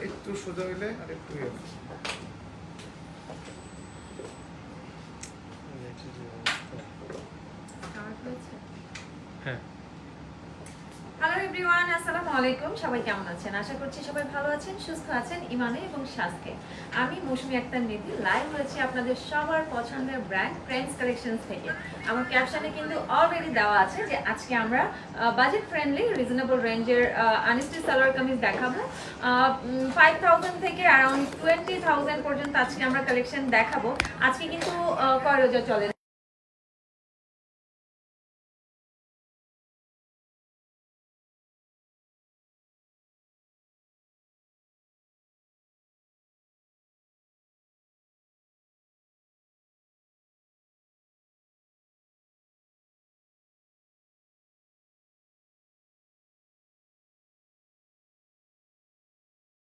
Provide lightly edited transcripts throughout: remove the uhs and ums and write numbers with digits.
একটু সোজা হইলে আর একটু হ্যাঁ। হ্যালো এভরিওয়ান, আসসালামু আলাইকুম। সবাই কেমন আছেন? আশা করছি সবাই ভালো আছেন, সুস্থ আছেন ইমানে এবং স্বাস্থ্যে। আমি মৌসুমী আক্তার নিধি লাইভ হয়েছি আপনাদের সবার পছন্দের ব্র্যান্ড ট্রেন্ডস কালেকশনস থেকে। আমার ক্যাপশনে কিন্তু অলরেডি দেওয়া আছে যে আজকে আমরা বাজেট ফ্রেন্ডলি রিজনেবল রেঞ্জের আনস্টিচ সালোয়ার কামিজ দেখাবো। 5000 থেকে অ্যারাউন্ড 20,000 পর্যন্ত আজকে আমরা কালেকশন দেখাবো। আজকে কিন্তু কয় রোজা চলে,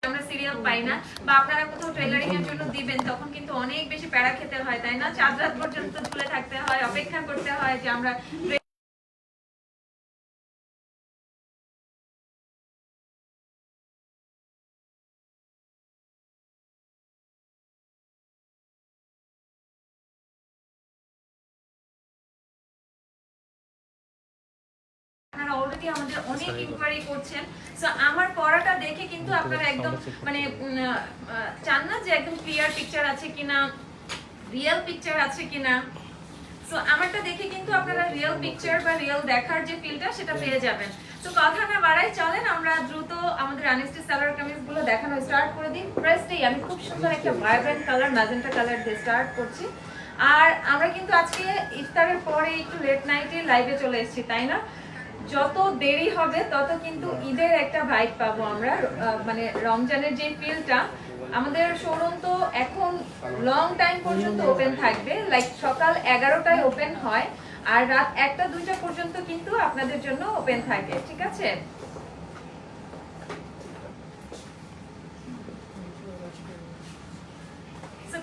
আমরা সিরিয়াল পাই না বা আপনারা কোথাও টেইলারিং এর জন্য দিবেন তখন কিন্তু অনেক বেশি প্যারা খেতে হয়, তাই না? 4 রাত পর্যন্ত ঝুলে থাকতে হয়, অপেক্ষা করতে হয় যে আমরা আপনারা অলরেডি আমাদের অনেক ইনকোয়ারি করছেন। সো আমার পড়াটা দেখে কিন্তু আপনারা একদম মানে চান না যে একদম ক্লিয়ার পিকচার আছে কিনা, রিয়েল পিকচার আছে কিনা। সো আমারটা দেখে কিন্তু আপনারা রিয়েল পিকচার বা রিয়েল দেখার যে ফিলটা সেটা পেয়ে যাবেন। তো কথা না বাড়াই, চলেন আমরা দ্রুত আমাদের আনস্টিচ সালোয়ার কামিজগুলো দেখানো স্টার্ট করে দিই। ফার্স্টেই আমি খুব সুন্দর একটা ভাইব্রেন্ট কালার ম্যাজেন্টা কালার দিয়ে স্টার্ট করছি। আর আমরা কিন্তু আজকে ইফতারের পরে একটু লেট নাইটে লাইভে চলে এসেছি, তাই না? যত দেরি হবে তত কিন্তু ঈদের একটা ভাইব পাবো আমরা, মানে রমজানের যে ফিলটা। আমাদের শোরুম তো এখন লং টাইম পর্যন্ত ওপেন থাকবে, লাইক সকাল 11টায় ওপেন হয় আর রাত 1টা-2টা পর্যন্ত কিন্তু আপনাদের জন্য ওপেন থাকে, ঠিক আছে?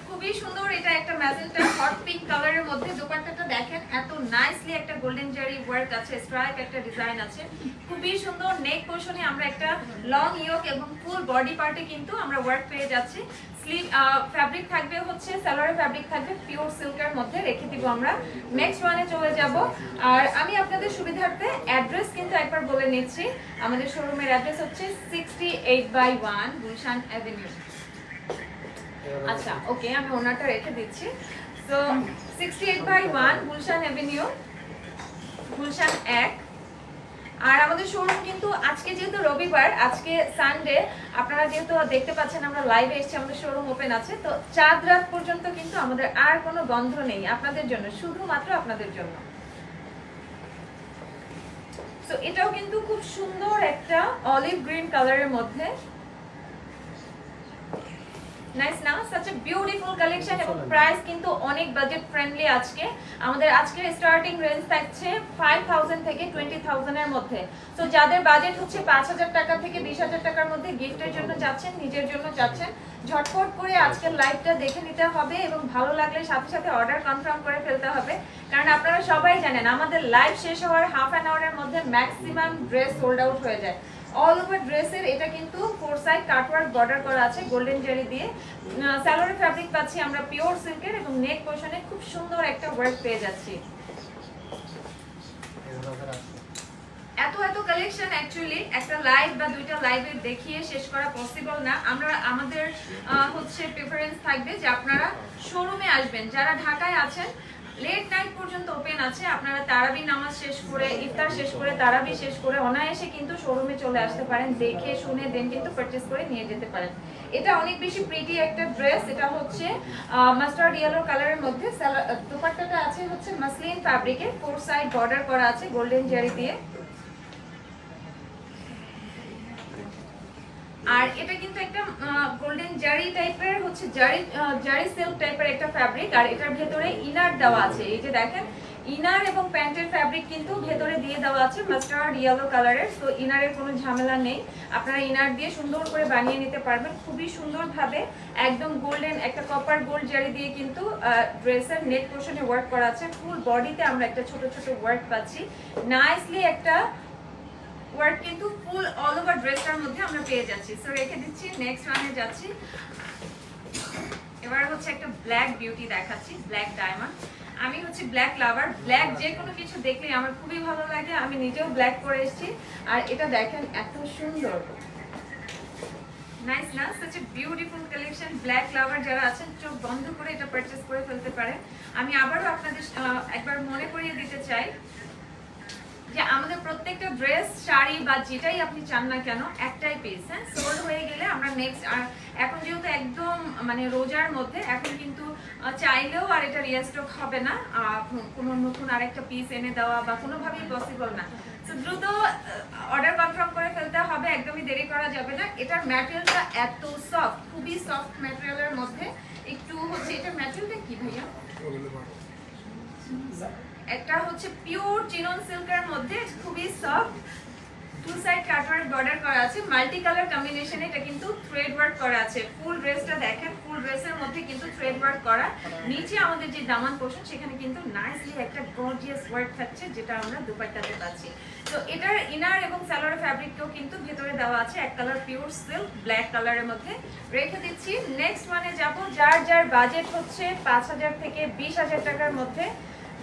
খুবই সুন্দর, এটা একটা ম্যাজেন্টা হট পিঙ্ক কালারের মধ্যে। দোপাট্টাটা দেখেন, এত নাইসলি একটা গোল্ডেন জারি ওয়ার্ক আছে, স্ট্রাইপ একটা ডিজাইন আছে, খুবই সুন্দর। নেক পোরশনে আমরা একটা লং ইয়োক এবং ফুল বডি পার্টে কিন্তু আমরা ওয়ার্ক পেয়ে যাচ্ছি। স্লিভ ফ্যাব্রিক থাকবে হচ্ছে সালোয়ারের ফ্যাব্রিক থাকবে পিওর সিল্কের মধ্যে। রেখে দিব আমরা, নেক্সট ওয়ানে চলে যাব। আর আমি আপনাদের সুবিধার্থে অ্যাড্রেস কিন্তু একবার বলে নিচ্ছি। আমাদের শোরুমের অ্যাড্রেস হচ্ছে 68/1 গুলশান অ্যাভিনিউ। আচ্ছা ওকে, আমি ওনারটা রেখে দিচ্ছি। So 68/1 Gulshan avenue, Gulshan 1। আর আমাদের শোরুম কিন্তু আজকে যেহেতু রবিবার, আজকে সানডে, আপনারা যেহেতু দেখতে পাচ্ছেন আমরা লাইভে এসেছি, আমাদের শোরুম ওপেন আছে। তো 4 রাত পর্যন্ত কিন্তু আমাদের আর কোনো বন্ধ নেই আপনাদের জন্য, শুধুমাত্র আপনাদের জন্য। সো এটাও কিন্তু খুব সুন্দর একটা অলিভ গ্রিন কালারের মধ্যে। নাইস না? such a beautiful collection এবং প্রাইস কিন্তু অনেক বাজেট ফ্রেন্ডলি। আজকে আমাদের আজকের স্টার্টিং রেঞ্জ থাকছে 5000 থেকে 20,000 এর মধ্যে। তো যাদের বাজেট হচ্ছে 5000 টাকা থেকে 20,000 টাকার মধ্যে, গিফটের জন্য চাচ্ছেন, নিজের জন্য চাচ্ছেন, ঝটপট করে আজকের লাইভটা দেখে নিতে হবে এবং ভালো লাগলে সাথে সাথে অর্ডার কনফার্ম করে ফেলতে হবে। কারণ আপনারা সবাই জানেন আমাদের লাইভ শেষ হওয়ার হাফ অ্যান আওয়ারের মধ্যে ম্যাক্সিমাম ড্রেস সোল্ড আউট হয়ে যায়। অল ওভার ড্রেসের এটা কিন্তু 4 সাইড কাটওয়ার্ক বর্ডার করা আছে গোল্ডেন জারি দিয়ে। সালোয়ারের ফ্যাব্রিক পাচ্ছি আমরা পিওর সিল্কের এবং নেক পোরশনে খুব সুন্দর একটা ওয়ার্ক পেয়ে যাচ্ছি। এত এত কালেকশন অ্যাকচুয়ালি একটা লাইভ বা দুইটা লাইভে দেখিয়ে শেষ করা পসিবল না। আমরা আমাদের হচ্ছে প্রেফারেন্স থাকবে যে আপনারা শোরুমে আসবেন। যারা ঢাকায় আছেন, লেট নাইট পর্যন্ত ওপেন আছে, আপনারা তারাবি নামাজ শেষ করে, ইফতার শেষ করে, তারাবি শেষ করে অনায়াসে কিন্তু শোরুমে চলে আসতে পারেন, দেখে শুনে দেন কিন্তু পারচেজ করে নিয়ে যেতে পারেন। এটা অনেক বেশি প্রিটি একটা ড্রেস। এটা হচ্ছে মাস্টার্ড ইয়েলো কালারের মধ্যে। দোপাট্টাটা আছে হচ্ছে মাসলিন ফ্যাব্রিকে, 4 সাইড বর্ডার করা আছে গোল্ডেন জারি দিয়ে। আর এটা কিন্তু একটা গোল্ডেন জারি টাইপের হচ্ছে জারি সিল্ক টাইপের একটা ফ্যাব্রিক। আর এটার ভেতরে ইনার দেওয়া আছে, এই যে দেখেন ইনার এবং প্যান্টের ফ্যাব্রিক কিন্তু ভেতরে দিয়ে দেওয়া আছে মাস্টার্ড ইয়েলো কালারের। তো ইনারের কোনো ঝামেলা নেই, আপনারা ইনার দিয়ে সুন্দর করে বানিয়ে নিতে পারবেন খুবই সুন্দরভাবে। একদম গোল্ডেন একটা কপার গোল্ড জারি দিয়ে কিন্তু ড্রেসের নেক পোর্শনে ওয়ার্ক করা আছে। ফুল বডিতে আমরা একটা ছোট ছোট ওয়ার্ক পাচ্ছি, নাইসলি একটা ওয়ার্ক কিন্তু ফুল অল ওভার ড্রেসটার মধ্যে আমরা পেয়ে যাচ্ছি। সো রেখে দিচ্ছি, নেক্সট ওয়ানে যাচ্ছি। এবার হচ্ছে একটা ব্ল্যাক বিউটি দেখাচ্ছি, ব্ল্যাক ডায়মন্ড। আমি হচ্ছে ব্ল্যাক লাভার, ব্ল্যাক যে কোনো কিছু দেখলে আমার খুবই ভালো লাগে, আমি নিজেও ব্ল্যাক পরে এসেছি। আর এটা দেখেন এত সুন্দর, নাইস না? such a beautiful collection। Black লাভার যারা আছেন চোখ বন্ধ করে এটা পারচেজ করে ফেলতে পারেন। আমি আবারও আপনাদের একবার মনে করিয়ে দিতে চাই যে আমাদের প্রত্যেকটা ড্রেস, শাড়ি বা যেটাই আপনি চান না কেন একটাই পিস, হ্যাঁ, সোল্ড হয়ে গেলে আমরা নেক্সট। আর এখন যেহেতু একদম মানে রোজার মধ্যে, এখন কিন্তু চাইলেও আর এটা রিস্টক হবে না, কোনো নতুন আরেকটা পিস এনে দেওয়া বা কোনোভাবেই পসিবল না। তো দ্রুত অর্ডার কনফার্ম করে ফেলতে হবে, একদমই দেরি করা যাবে না। এটার ম্যাটেরিয়ালটা এত সফট, খুবই সফট ম্যাটেরিয়ালের মধ্যে। একটু হচ্ছে এটার ম্যাটেরিয়ালটা কি ভাইয়া? একটা হচ্ছে পিওর চিনন সিল্কের মধ্যে, খুবই soft, two side cutwork border করা আছে, মাল্টি কালার কম্বিনেশনে এটা কিন্তু থ্রেড ওয়ার্ক করা আছে। ফুল ড্রেসটা দেখেন, ফুল ড্রেসের মধ্যে কিন্তু থ্রেড ওয়ার্ক করা। নিচে আমাদের যে দামান পোর্শন সেখানে কিন্তু নাইসলি একটা গর্জিয়াস ওয়ার্ক থাকছে, যেটা আমরা দুপাট্টাতে পাচ্ছি। তো এটার ইনার এবং সালোয়ার ফ্যাব্রিকটাও কিন্তু ভেতরে দেওয়া আছে, এক কালার পিওর সিল্ক ব্ল্যাক কালারের মধ্যে। রেখে দিচ্ছি, নেক্সট ওয়ানে যাব। যার যার বাজেট হচ্ছে 5,000 থেকে 20,000 টাকার মধ্যে,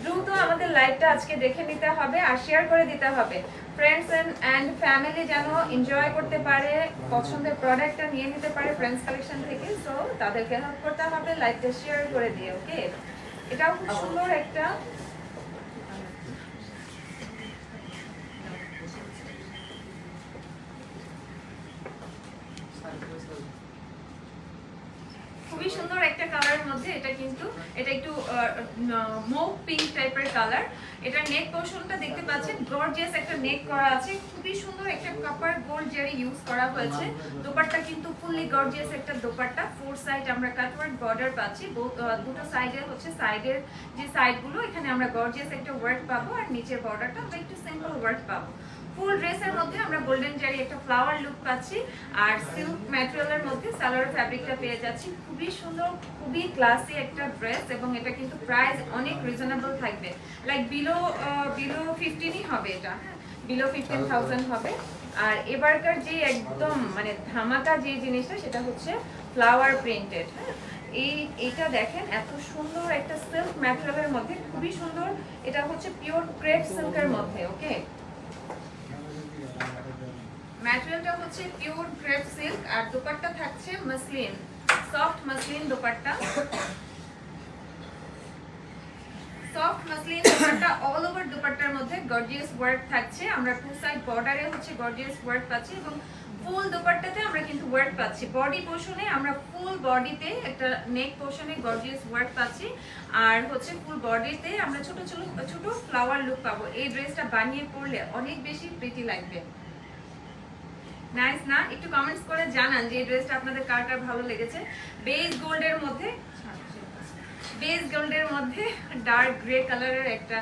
দ্রুত আমাদের লাইভটা আজকে দেখে নিতে হবে আর শেয়ার করে দিতে হবে। ফ্রেন্ডস এন্ড ফ্যামিলি যেন এনজয় করতে পারে, পছন্দের প্রোডাক্টটা নিয়ে নিতে পারে ফ্রেন্ডস কালেকশন থেকে। সো তাদেরকে হেল্প করতে হবে লাইভটা শেয়ার করে দিয়ে, ওকে? এটাও খুব সুন্দর একটা খুবই সুন্দর একটা কালারের মধ্যে। এটা কিন্তু এটা একটু মৌ পিঙ্ক টাইপের কালার। এটা নেক পোর্শনটা দেখতে পাচ্ছেন, গর্জিয়াস একটা নেক করা আছে, খুবই সুন্দর একটা কপার গোল্ড জারি ইউজ করা হয়েছে। দোপাট্টা কিন্তু ফুললি গর্জিয়াস একটা দোপাট্টা, ফোর সাইড আমরা কাটওয়ার্ক বর্ডার পাচ্ছি, দুটো সাইডে হচ্ছে সাইডের যে সাইডগুলো এখানে আমরা গর্জিয়াস একটা ওয়ার্ক পাবো, আর নিচের বর্ডারটা আমরা একটু সিম্পল ওয়ার্ক পাবো। ফুল ড্রেসের মধ্যে আমরা গোল্ডেন জারি একটা ফ্লাওয়ার লুক পাচ্ছি, আর সিল্ক ম্যাটেরিয়ালের মধ্যে সালোয়ার ফ্যাব্রিকটা পেয়ে যাচ্ছি। খুবই সুন্দর, খুবই ক্লাসি একটা ড্রেস, এবং এটা কিন্তু প্রাইস অনেক রিজনেবল থাকবে, লাইক বিলো 15ই হবে এটা, হ্যাঁ, বিলো 15,000 হবে। আর এবারকার যে একদম মানে ধামাকা যে জিনিসটা সেটা হচ্ছে ফ্লাওয়ার প্রিন্টেড, হ্যাঁ। এইটা দেখেন এত সুন্দর একটা সিল্ক ম্যাটেরিয়ালের মধ্যে, খুবই সুন্দর। এটা হচ্ছে পিওর ক্রেপ সিল্কের মধ্যে, ওকে? ম্যাটেরিয়ালটা হচ্ছে পিওর ক্রেপ সিল্ক, আর দোপাট্টা থাকছে muslin, soft muslin dupatta, soft muslin dupatta. All over দোপাট্টার মধ্যে গর্জিয়াস ওয়ার্ক থাকছে, আমরা টু সাইড বর্ডারে হচ্ছে গর্জিয়াস ওয়ার্ক পাচ্ছি, এবং ফুল দোপাট্টাতে আমরা কিন্তু ওয়ার্ক পাচ্ছি। বডি পোর্শনে আমরা ফুল বডিতে একটা নেক পোর্শনে গর্জিয়াস ওয়ার্ক পাচ্ছি, আর হচ্ছে ফুল বডিতে আমরা ছোট ছোট ছোট ফ্লাওয়ার লুক পাবো। এই ড্রেসটা বানিয়ে পরলে অনেক বেশি প্রিটি লাগবে, নাইস না? একটু কমেন্টস করে জানান যে এই ড্রেসটা আপনাদের কার কার ভালো লেগেছে। বেজ গোল্ডের মধ্যে, বেজ গোল্ডের মধ্যে ডার্ক গ্রে কালারের একটা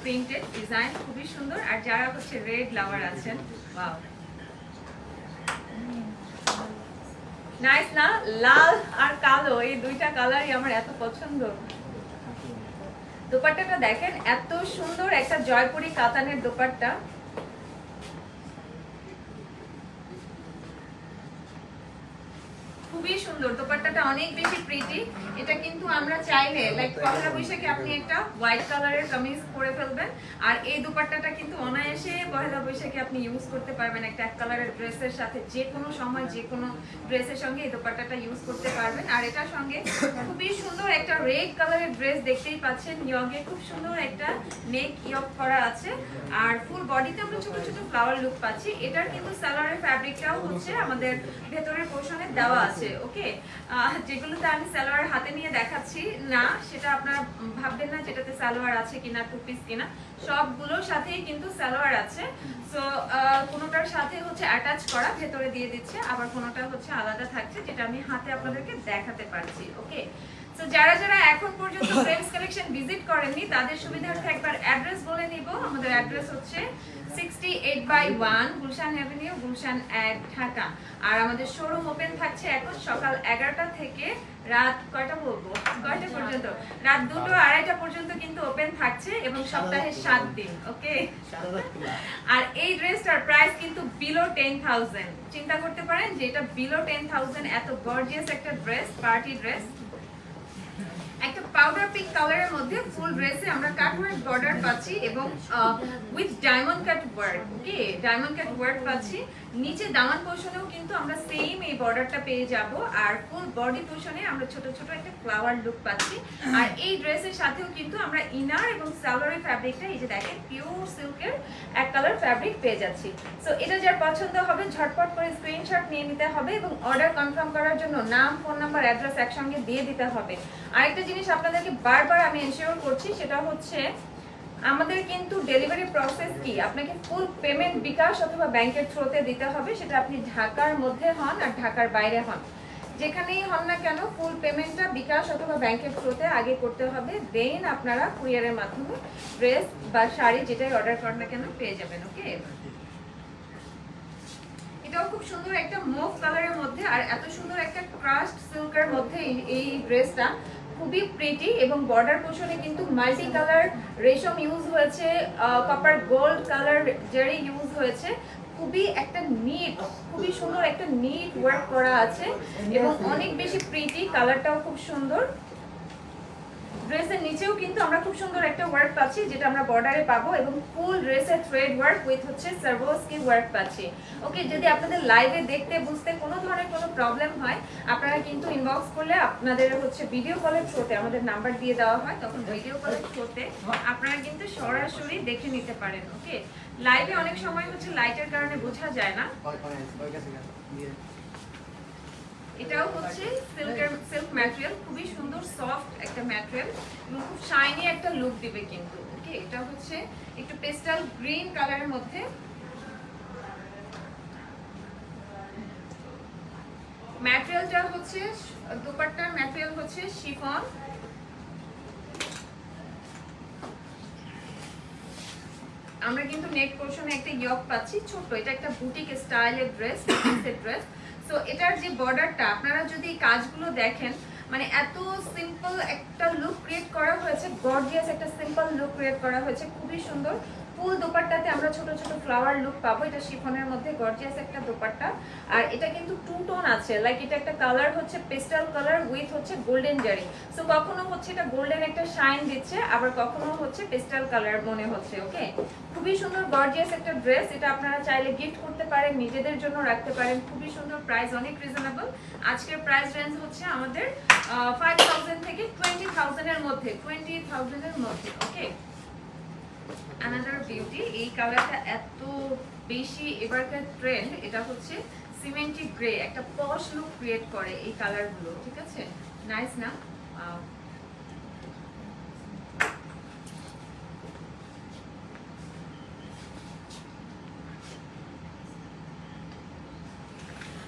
প্রিন্টেড ডিজাইন, খুবই সুন্দর। আর যারা হচ্ছে রেড লাভার আছেন, ওয়াও, নাইস না? লাল আর কালো এই দুইটা কালারই আমার এত পছন্দ। দোপাট্টাটা দেখেন এত সুন্দর, একটা জয়পুরি কাতানের দোপাট্টা, খুবই সুন্দর। দোপাট্টাটা অনেক বেশি প্রিটি। এটা কিন্তু আমরা চাইলে লাইক পহেলা বৈশাখে আপনি একটা হোয়াইট কালারের কামিজ পরে ফেলবেন, আর এই দোপাট্টাটা কিন্তু অনায়াসে পহেলা বৈশাখে আপনি ইউজ করতে পারবেন একটা এক কালারের ড্রেসের সাথে, যে কোনো সময় যে কোনো ড্রেসের সঙ্গে এই দোপাট্টাটা ইউজ করতে পারবেন। আর এটার সঙ্গে খুবই সুন্দর একটা রেড কালারের ড্রেস দেখতেই পাচ্ছেন, ইয়গে খুব সুন্দর একটা নেক ইয়ক করা আছে, আর ফুল বডিতে আমরা ছোট ছোট ফ্লাওয়ার লুক পাচ্ছি। এটার কিন্তু সালোয়ারের ফ্যাব্রিকটাও হচ্ছে আমাদের ভেতরের পোর্শনে দেওয়া আছে, ওকে? যেগুলোতে আমি সালোয়ার হাতে নিয়ে দেখাচ্ছি না, সেটা আপনারা ভাববেন না যেটাতে সালোয়ার আছে কিনা, টু পিস কিনা, সবগুলোর সাথেই কিন্তু সালোয়ার আছে। সো কোনোটার সাথে হচ্ছে অ্যাটাচ করা, ভেতরে দিয়ে দিচ্ছে, আবার কোনোটা হচ্ছে আলাদা থাকছে, যেটা আমি হাতে আপনাদেরকে দেখাতে পারছি, ওকে? তো যারা যারা এখন পর্যন্ত ফ্রেন্ডস কালেকশন ভিজিট করেননি তাদের সুবিধার্থে একবার অ্যাড্রেস বলে নিব। আমাদের অ্যাড্রেস হচ্ছে 68/1 গুলশান এভিনিউ, গুলশান 1, ঢাকা। আর আমাদের শোরুম ওপেন থাকছে এখন সকাল 11টা থেকে রাত কয়টা পর্যন্ত? রাত 2-2:30 পর্যন্ত কিন্তু ওপেন থাকছে এবং সপ্তাহে 7 দিন। ওকে, আর এই ড্রেসটার প্রাইস কিন্তু বিলো 10,000। চিন্তা করতে পারেন যে এটা বিলো 10,000, এত গর্জিয়াস একটা ড্রেস, পার্টি ড্রেস। একটা পাউডার পিঙ্ক কালারের মধ্যে ফুল ড্রেসে আমরা কাটওয়ার্ক বর্ডার পাচ্ছি এবং with diamond cut work. Okay, diamond cut work পাচ্ছি। নিচে দামান পোর্শনেও কিন্তু আমরা সেম এই বর্ডারটা পেয়ে যাব, আর ফুল বডি পোর্শনে আমরা ছোট ছোট একটা ফ্লাওয়ার লুক পাচ্ছি। আর এই ড্রেসের সাথেও কিন্তু আমরা ইনার এবং সালোয়ারের ফ্যাব্রিকটা এই যে দেখেন পিওর সিল্কের এক কালার ফ্যাব্রিক পেয়ে যাচ্ছি। সো এটা যার পছন্দ হবে ঝটপট করে স্ক্রিনশট নিয়ে নিতে হবে এবং অর্ডার কনফার্ম করার জন্য নাম, ফোন নাম্বার, অ্যাড্রেস একসঙ্গে দিয়ে দিতে হবে। আরেকটা জিনিস আপনাদেরকে বারবার আমি এনশিওর করছি, সেটা হচ্ছে আমাদের কিন্তু ডেলিভারি প্রসেস কি, আপনাকে ফুল পেমেন্ট বিকাশ অথবা ব্যাংকের থ্রুতে দিতে হবে। সেটা আপনি ঢাকার মধ্যে হন আর ঢাকার বাইরে হন, যেখানেই হন না কেন ফুল পেমেন্টটা বিকাশ অথবা ব্যাংকের থ্রুতে আগে করতে হবে। দেন আপনারা কুরিয়ারের মাধ্যমে ড্রেস বা শাড়ি যেটাই অর্ডার করেন না কেন পেয়ে যাবেন। ওকে, এটাও খুব সুন্দর একটা মুভ কালারের মধ্যে আর এত সুন্দর একটা ক্রাস্ট সিল্কের মধ্যে এই ড্রেসটা খুবই প্রিটি এবং বর্ডার পোর্শনে কিন্তু মাল্টি কালার রেশম ইউজ হয়েছে, কপার গোল্ড কালার জারি ইউজ হয়েছে। খুবই একটা নিট, খুবই সুন্দর একটা নিট ওয়ার্ক করা আছে এবং অনেক বেশি প্রিটি, কালারটাও খুব সুন্দর। ড্রেসের নিচেও কিন্তু আমরা খুব সুন্দর একটা ওয়ার্ক পাচ্ছি যেটা আমরা বর্ডারে পাবো এবং ফুল ড্রেসের থ্রেড ওয়ার্ক উইথ হচ্ছে সার্ভোস্কি ওয়ার্ক পাচ্ছি। ওকে, যদি আপনাদের লাইভে দেখতে বুঝতে কোনো ধরনের কোনো প্রবলেম হয় আপনারা কিন্তু ইনবক্স করলে আপনাদের হচ্ছে ভিডিও কলের থ্রুতে আমাদের নাম্বার দিয়ে দেওয়া হয়, তখন ভিডিও কলের থ্রুতে আপনারা কিন্তু সরাসরি দেখে নিতে পারেন। ওকে, লাইভে অনেক সময় হচ্ছে লাইটের কারণে বোঝা যায় না। এটাও হচ্ছে সিল্ক ম্যাটেরিয়াল, খুবই সুন্দর সফট একটা ম্যাটেরিয়াল এবং খুব শাইনি একটা লুক দিবে কিন্তু। ওকে, এটা হচ্ছে একটু পেস্টাল গ্রিন কালারের মধ্যে। ম্যাটেরিয়ালটা হচ্ছে দোপাট্টার ম্যাটেরিয়াল হচ্ছে শিফন। আমরা কিন্তু নেক পোর্শনে একটা ইয়ক পাচ্ছি ছোট, এটা একটা বুটিক স্টাইলের ড্রেস, ড্রেস। তো এটার যে বর্ডারটা আপনারা যদি কাজগুলো দেখেন, মানে এত সিম্পল একটা লুক ক্রিয়েট করা হয়েছে, গর্জিয়াস একটা সিম্পল লুক ক্রিয়েট করা হয়েছে, খুবই সুন্দর। ফুল দোপাট্টাতে আমরা ছোট ছোট ফ্লাওয়ার লুক পাবো। এটা শিফনের মধ্যে গর্জিয়াস একটা দোপাট্টা আর এটা কিন্তু টু টোন আছে, লাইক এটা একটা কালার হচ্ছে পেস্টাল কালার উইথ হচ্ছে গোল্ডেন জারি। সো কখনো হচ্ছে এটা গোল্ডেন একটা শাইন দিচ্ছে, আবার কখনো হচ্ছে পেস্টাল কালার মনে হচ্ছে। ওকে, খুবই সুন্দর গর্জিয়াস একটা ড্রেস। এটা আপনারা চাইলে গিফট করতে পারেন, নিজেদের জন্য রাখতে পারেন। খুবই সুন্দর, প্রাইস অনেক রিজনেবল। আজকের প্রাইস রেঞ্জ হচ্ছে আমাদের 5,000 থেকে 20,000 এর মধ্যে, 20,000 এর মধ্যে। ওকে, অ্যানাদার বিউটি, এই কালারটা এত বেশি এবারকার ট্রেন্ড। এটা হচ্ছে সিমেন্টি গ্রে, একটা পশ লুক ক্রিয়েট করে এই কালারগুলো। ঠিক আছে, নাইস না?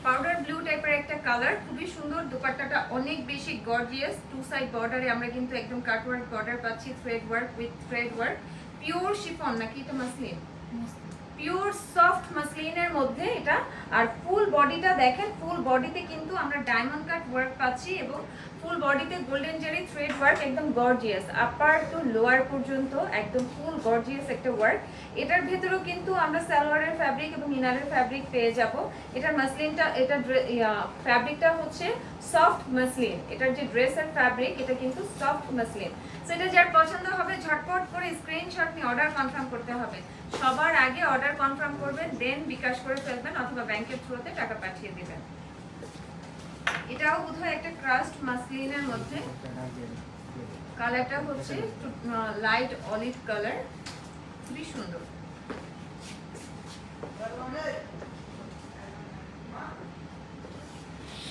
পাউডার ব্লু টাইপের একটা কালার, খুবই সুন্দর। দোপাট্টাটা অনেক বেশি গর্জিয়াস, টু সাইড বর্ডারে আমরা কিন্তু একদম কাটওয়ার্ক বর্ডার পাচ্ছি, thread work with thread work. Pure chiffon নাকি এটা মাসলিন, পিওর সফট মাসলিনের মধ্যে এটা। আর ফুল বডিটা দেখেন, ফুল বডিতে কিন্তু আমরা ডায়মন্ড কাট ওয়ার্ক পাচ্ছি এবং ফুল বডিতে গোল্ডেন জারি থ্রেড ওয়ার্ক, একদম গর্জিয়াস আপার টু লোয়ার পর্যন্ত একদম ফুল গর্জিয়াস একটা ওয়ার্ক। এটার ভেতরেও কিন্তু আমরা সালোয়ারের ফ্যাব্রিক এবং ইনারের ফ্যাব্রিক পেয়ে যাব। এটার মাসলিনটা, এটা ফ্যাব্রিকটা হচ্ছে সফট মাসলিন। এটার যে ড্রেসের ফ্যাব্রিক এটা কিন্তু সফট মাসলিন। সেটা যার পছন্দ হবে ঝটপট করে স্ক্রিনশট নিয়ে অর্ডার কনফার্ম করতে হবে। সবার আগে অর্ডার কনফার্ম করবেন, দেন বিকাশ করে ফেলবেন অথবা ব্যাংকের থ্রুতে টাকা পাঠিয়ে দিবেন। এটাও বোধহয় একটা ক্রাস্ট মাসলিনের মধ্যে, কালারটা হচ্ছে লাইট অলিভ কালার, খুবই সুন্দর।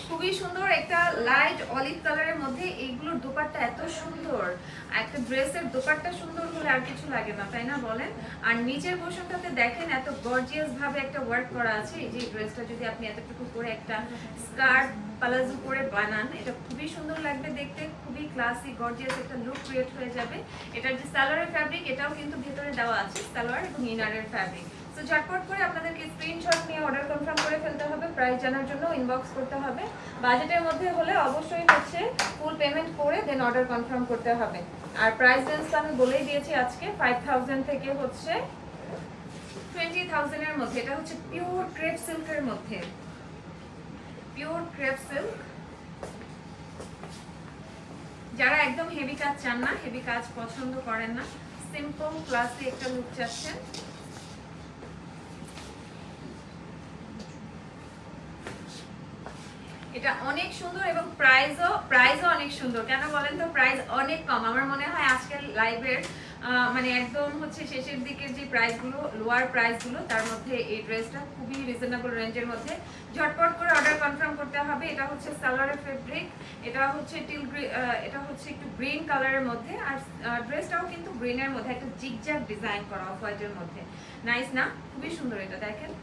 খুবই সুন্দর একটা লাইট অলিভ কালারের মধ্যে এইগুলোর দোপাট্টা এত সুন্দর, একটা ড্রেসের দোপাট্টা সুন্দর হলে আর কিছু লাগে না, তাই না বলেন? আর নিচের পোর্শনটাতে দেখেন এত গর্জিয়াস ভাবে একটা ওয়ার্ক করা আছে। এই যে ড্রেসটা যদি আপনি এতটুকু করে একটা স্কার্ট পালাজো করে বানান, এটা খুবই সুন্দর লাগবে দেখতে, খুবই ক্লাসি গর্জিয়াস একটা লুক ক্রিয়েট হয়ে যাবে। এটার যে সালোয়ারের ফ্যাব্রিক এটাও কিন্তু ভেতরে দেওয়া আছে, সালোয়ার এবং ইনারের ফ্যাব্রিক। তো ঝটপট করে আপনাদেরকে স্ক্রিনশট নিয়ে অর্ডার কনফার্ম করে ফেলতে হবে, প্রাইস জানার জন্য ইনবক্স করতে হবে। বাজেটের মধ্যে হলে অবশ্যই হচ্ছে ফুল পেমেন্ট করে দেন অর্ডার কনফার্ম করতে হবে। আর প্রাইস রেঞ্জ তো আমি বলেই দিয়েছি আজকে 5000 থেকে হচ্ছে 20000 এর মধ্যে। এটা হচ্ছে পিওর ক্রেপ সিল্কের মধ্যে, পিওর ক্রেপ সিল্ক। যারা একদম হেভি কাজ চান না, হেভি কাজ পছন্দ করেন না, সিম্পল ক্লাসি একটা লুক চাচ্ছেন, এটা অনেক সুন্দর এবং প্রাইসও অনেক সুন্দর। কেন বলেন তো? প্রাইস অনেক কম। আমার মনে হয় আজকের লাইভের মানে একদম হচ্ছে শেষের দিকের যে প্রাইসগুলো, লোয়ার প্রাইসগুলো, তার মধ্যে এই ড্রেসটা খুবই রিজনেবল রেঞ্জের মধ্যে। ঝটপট করে অর্ডার কনফার্ম করতে হবে। এটা হচ্ছে সালোয়ারের ফেব্রিক, এটা হচ্ছে এটা হচ্ছে একটু গ্রিন কালারের মধ্যে, আর ড্রেসটাও কিন্তু গ্রিনের মধ্যে একটা জিগজ্যাগ ডিজাইন করা অফ হোয়াইটের মধ্যে। নাইস না? খুবই সুন্দর এটা, দেখেন।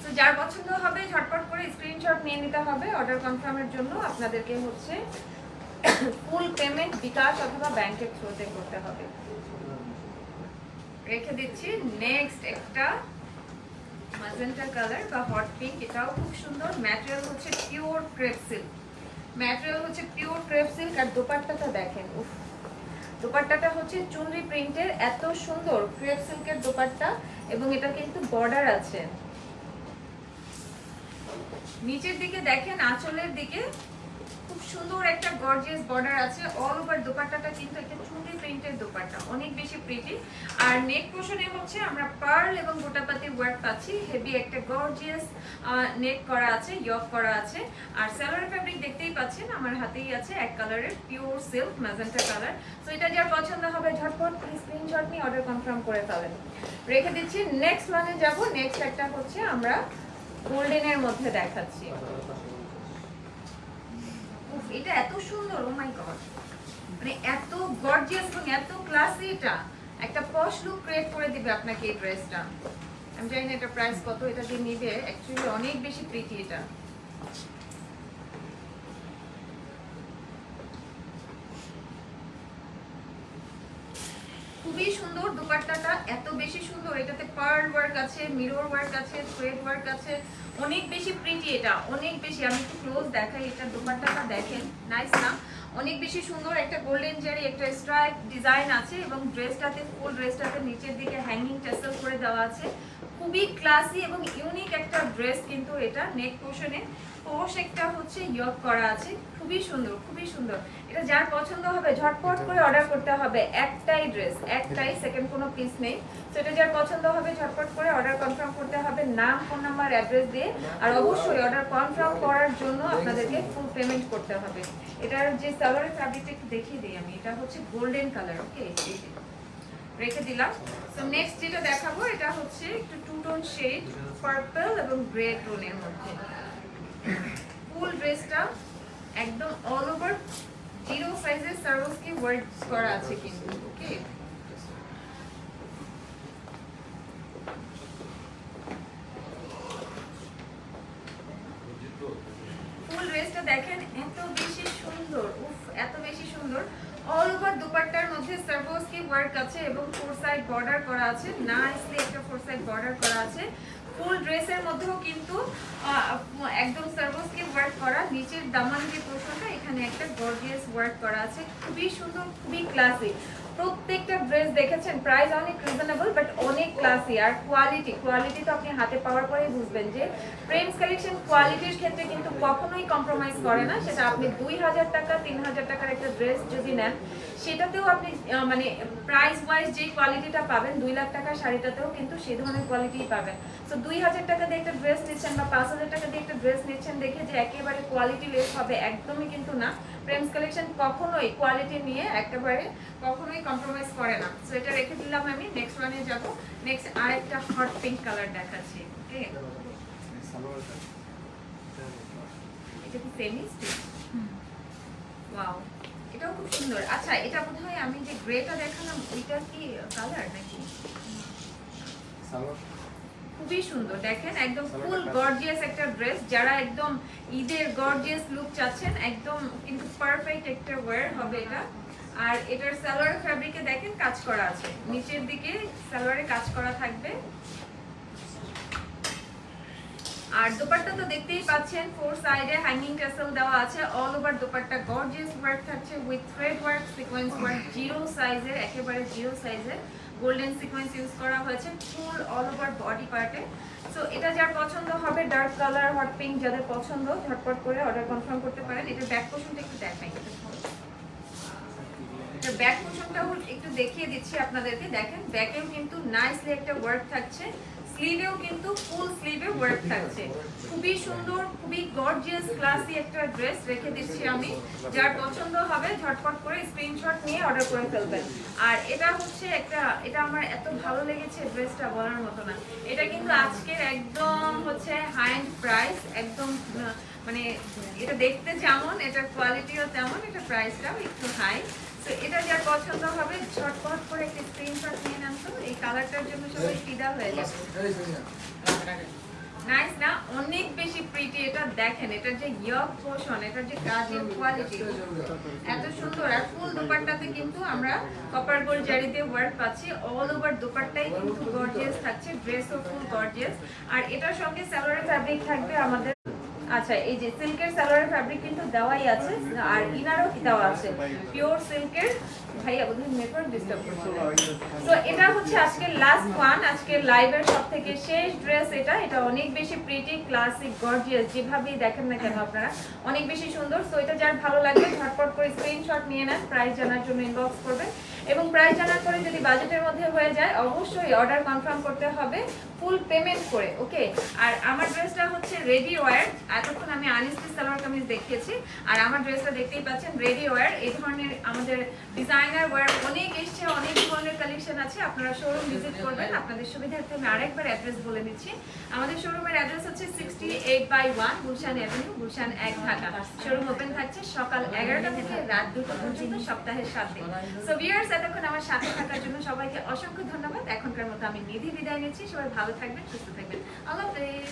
তো যার পছন্দ হবে ঝটপট করে স্ক্রিনশট নিয়ে নিতে হবে অর্ডার কনফার্মের জন্য। আপনাদেরকে হচ্ছে ফুল পেমেন্ট বিকাশ অথবা ব্যাংকের থ্রুতে করতে হবে। রেখে দিচ্ছি নেক্সট একটা ম্যাজেন্টা কালার বা হট পিঙ্ক, এটাও খুব সুন্দর। ম্যাটেরিয়াল হচ্ছে পিওর ক্রেপ সিল্ক, ম্যাটেরিয়াল হচ্ছে পিওর ক্রেপ সিল্ক। আর দোপাট্টাটা দেখেন, উফ, দোপাট্টাটা হচ্ছে চুনরি প্রিন্টের, এত সুন্দর ক্রেপ সিল্কের দোপাট্টা, এবং এটা কিন্তু বর্ডার আছে। নিচের দিকে দেখেন, আঁচলের দিকে খুব সুন্দর একটা গর্জিয়াস বর্ডার আছে। অল ওভার দোপাট্টাটা কিন্তু একটা চুনরি প্রিন্টের দোপাট্টা, অনেক বেশি প্রিটি। আর নেক পোর্শনে হচ্ছে আমরা পার্ল এবং গোটাপাতি ওয়ার্ক পাচ্ছি, হেভি একটা গর্জিয়াস নেক করা আছে, ইয়ক করা আছে। আর সালোয়ার ফ্যাব্রিক দেখতেই পাচ্ছেন, আমার হাতেই আছে এক কালারের pure silk magenta colour. So এটা যার পছন্দ হবে ঝটপট স্ক্রিনশট নিয়ে অর্ডার কনফার্ম করে ফেলেন। রেখে দিচ্ছি নেক্সট ওয়ানে যাব। নেক্সট একটা হচ্ছে আমরা গোল্ডেনের মধ্যে দেখাচ্ছি। এটা এত সুন্দর, ও মাই গড, মানে এত গর্জিয়াস এবং এত ক্লাসি, এটা একটা পশ লুক ক্রিয়েট করে দিবে আপনাকে এই ড্রেসটা। আমি জানি না এটা প্রাইস কত, এটা দিয়ে নিবে, অ্যাকচুয়ালি অনেক বেশি প্রিটি এটা। খুবই সুন্দর দোপাট্টাটা, এত বেশি সুন্দর। এটাতে পার্ল ওয়ার্ক আছে, মিরর ওয়ার্ক আছে, থ্রেড ওয়ার্ক আছে, অনেক বেশি প্রিটি এটা, অনেক বেশি। আমি একটু ক্লোজ দেখাই, এটা দোপাট্টাটা দেখেন, নাইস না? অনেক বেশি সুন্দর। একটা গোল্ডেন জারি একটা স্ট্রাইপ ডিজাইন আছে, এবং ড্রেসটাতে ফুল ড্রেসটাতে নিচের দিকে হ্যাঙ্গিং টেসেল করে দেওয়া আছে। খুবই ক্লাসি এবং ইউনিক একটা ড্রেস কিন্তু এটা। নেক পোর্শনে পশ একটা হচ্ছে ইয়ক করা আছে, খুবই সুন্দর, খুবই সুন্দর। এটা যার পছন্দ হবে ঝটপট করে অর্ডার করতে হবে। একটাই ড্রেস, একটাই, সেকেন্ড কোনো পিস নেই। তো এটা যার পছন্দ হবে ঝটপট করে অর্ডার কনফার্ম করতে হবে, নাম, ফোন নাম্বার, অ্যাড্রেস দিয়ে। আর অবশ্যই অর্ডার কনফার্ম করার জন্য আপনাদেরকে ফুল পেমেন্ট করতে হবে। এটার যে সালোয়ারের ফ্যাব্রিকটা একটু দেখিয়ে দিই আমি, এটা হচ্ছে গোল্ডেন কালার। ওকে, রেখে দিলাম। তো নেক্সট যেটা দেখাবো, এটা হচ্ছে একটু টু টোন শেড, পার্পল এবং গ্রে টোনের মধ্যে। ফুল ড্রেসটা একদম অল ওভার জিরো সাইজের সার্ভসকি ওয়ার্ক করা আছে কিন্তু। ওকে, ফুল ড্রেসটা দেখেন, এত বেশি সুন্দর, উফ, এত বেশি সুন্দর। অল ওভার দুপাট্টার মধ্যে সার্ভসকি ওয়ার্ক আছে এবং ফোর সাইড বর্ডার করা আছে, নাইসলি একটা ফোর সাইড বর্ডার করা আছে। ফুল ড্রেসের মধ্যেও কিন্তু একদম সার্ভসকি ওয়ার্ক করা। নিচের দামান যে পোর্শনটা, এখানে একটা গর্জিয়াস ওয়ার্ক করা আছে, খুবই সুন্দর, খুবই ক্লাসি। প্রত্যেকটা ড্রেস দেখেছেন, প্রাইস অনেক রিজনেবল বাট অনেক ক্লাসি। আর কোয়ালিটি তো আপনি হাতে পাওয়ার পরেই বুঝবেন যে প্রেমস কালেকশন কোয়ালিটির ক্ষেত্রে কিন্তু কখনোই কম্প্রোমাইজ করে না। সেটা আপনি 2000 টাকা 3000 টাকার একটা ড্রেস যদি নেন, সেটাতেও আপনি মানে প্রাইস ওয়াইজ যে কোয়ালিটিটা পাবেন, 2 লাখ টাকার শাড়িটাতেও কিন্তু সেই ধরনের কোয়ালিটিই পাবেন। সো 2000 টাকা দিয়ে একটা ড্রেস নিচ্ছেন বা 5000 টাকা দিয়ে একটা ড্রেস নিচ্ছেন দেখে যে একেবারে কোয়ালিটি লেস হবে, একদমই কিন্তু না। প্রেমস কালেকশন কখনোই কোয়ালিটি নিয়ে একেবারে কখনোই কম্প্রোমাইজ করে না। সো এটা রেখে দিলাম আমি। নেক্সট ওয়ানে যাব। নেক্সট আরেকটা হট পিঙ্ক কালার দেখাচ্ছি। ওকে, এটা কি সেমি স্টিচ? ওয়াও, এটাও খুব সুন্দর। আচ্ছা, এটা বোধহয় আমি যে গ্রেটা দেখালাম ওইটা কি কালার নাকি? খুবই সুন্দর, দেখেন একদম ফুল গর্জিয়াস একটা ড্রেস। যারা একদম ঈদের গর্জিয়াস লুক চাচ্ছেন একদম কিন্তু পারফেক্ট একটা ওয়্যার হবে এটা। আর এটার সালোয়ার ফ্যাব্রিকে দেখেন কাজ করা আছে, নিচের দিকে সালোয়ারে কাজ করা থাকবে। আর দোপাট্টা তো দেখতেই পাচ্ছেন, ফোর সাইডে হ্যাঙ্গিং টাসেল দেওয়া আছে। All over dupatta gorgeous work থাকছে with thread work, sequence work, zero সাইজের, একেবারে জিরো সাইজের গোল্ডেন সিকোয়েন্স ইউজ করা হয়েছে ফুল অল ওভার বডি পার্টে। সো এটা যার পছন্দ হবে, ডার্ক কালার, হট পিঙ্ক যাদের পছন্দ, ঝটপট করে অর্ডার কনফার্ম করতে পারেন। এটা ব্যাক পোর্শনটা একটু দেখাই, এটা ব্যাক পোর্শনটাও একটু দেখিয়ে দিচ্ছি আপনাদেরকে। দেখেন ব্যাকেও কিন্তু নাইসলি একটা ওয়ার্ক থাকছে, স্লিভেও কিন্তু ফুল স্লিভে ওয়ার্ক থাকছে। খুবই সুন্দর, খুবই গর্জিয়াস ক্লাসি একটা ড্রেস রেখে দিচ্ছি আমি। যার পছন্দ হবে ঝটপট করে স্ক্রিনশট নিয়ে অর্ডার করে ফেলবেন। আর এটা হচ্ছে একটা, এটা আমার এত ভালো লেগেছে ড্রেসটা বলার মতো না। এটা কিন্তু আজকের একদম হচ্ছে হাই এন্ড প্রাইস, একদম মানে এটা দেখতে যেমন, এটার কোয়ালিটিও তেমন, এটা প্রাইসটাও একটু হাই। তো এটা যার পছন্দ হবে ঝটপট করে একটা স্ক্রিনশট নিয়ে নেন। তো এই কালারটার জন্য সবাই ফিদা হয়ে যাবে। নাইস না? অনেক বেশি প্রিটি। এটা দেখেন, এটার যে ইয়ক পোর্শন, এটার যে কাজের কোয়ালিটি এত সুন্দর। আর ফুল দোপাট্টাতে কিন্তু আমরা কপার গোল্ড জারি দিয়ে ওয়ার্ক পাচ্ছি। অল ওভার দোপাট্টাই কিন্তু গর্জিয়াস থাকছে, ড্রেসও ফুল গর্জিয়াস। আর এটার সঙ্গে সালোয়ারের ফ্যাব্রিক থাকবে আমাদের, আচ্ছা এই যে সিল্কের সালোয়ারের ফ্যাব্রিক কিন্তু দেওয়াই আছে, আর ইনারও দেওয়া আছে পিওর সিল্কের। ভাইয়া বোধহয় নেটওয়ার্ক ডিস্টার্ব করছে। তো এটা হচ্ছে আজকের লাস্ট ওয়ান, আজকের লাইভের সবথেকে শেষ ড্রেস এটা। এটা অনেক বেশি প্রিটি, ক্লাসিক, গর্জিয়াস, যেভাবেই দেখেন না কেন আপনারা অনেক বেশি সুন্দর। সো এটা যার ভালো লাগবে ঝটপট করে স্ক্রিনশট নিয়ে নেন, প্রাইস জানার জন্য ইনবক্স করবেন। এবং প্রাইস জানার পরে যদি বাজেটের মধ্যে হয়ে যায় অবশ্যই অর্ডার কনফার্ম করতে হবে ফুল পেমেন্ট করে, ওকে? আর আমার ড্রেসটা হচ্ছে রেডি ওয়্যার। এতক্ষণ আমি আনস্টিচ সালোয়ার কামিজ দেখিয়েছি, আর আমার ড্রেসটা দেখতেই পাচ্ছেন রেডি ওয়্যার। এই ধরনের আমাদের ডিজাইনার ওয়্যার অনেক এসছে, অনেক ধরনের কালেকশন আছে। আপনারা শোরুম ভিজিট করবেন। আপনাদের সুবিধার্থে আমি আরেকবার অ্যাড্রেস বলে নিচ্ছি। আমাদের শোরুমের অ্যাড্রেস হচ্ছে 68/1 Gulshan Avenue, Gulshan 1, Dhaka. Showroom open থাকছে সকাল 11টা থেকে রাত 2টা পর্যন্ত, সপ্তাহের 7 দিন। সো ভিউয়ার্স, এতক্ষণ আমার সাথে থাকার জন্য সবাইকে অসংখ্য ধন্যবাদ। এখনকার মতো আমি নিধি বিদায় নিচ্ছি। সবাই ভালো থাকবেন, সুস্থ থাকবেন। আল্লাহ হাফেজ।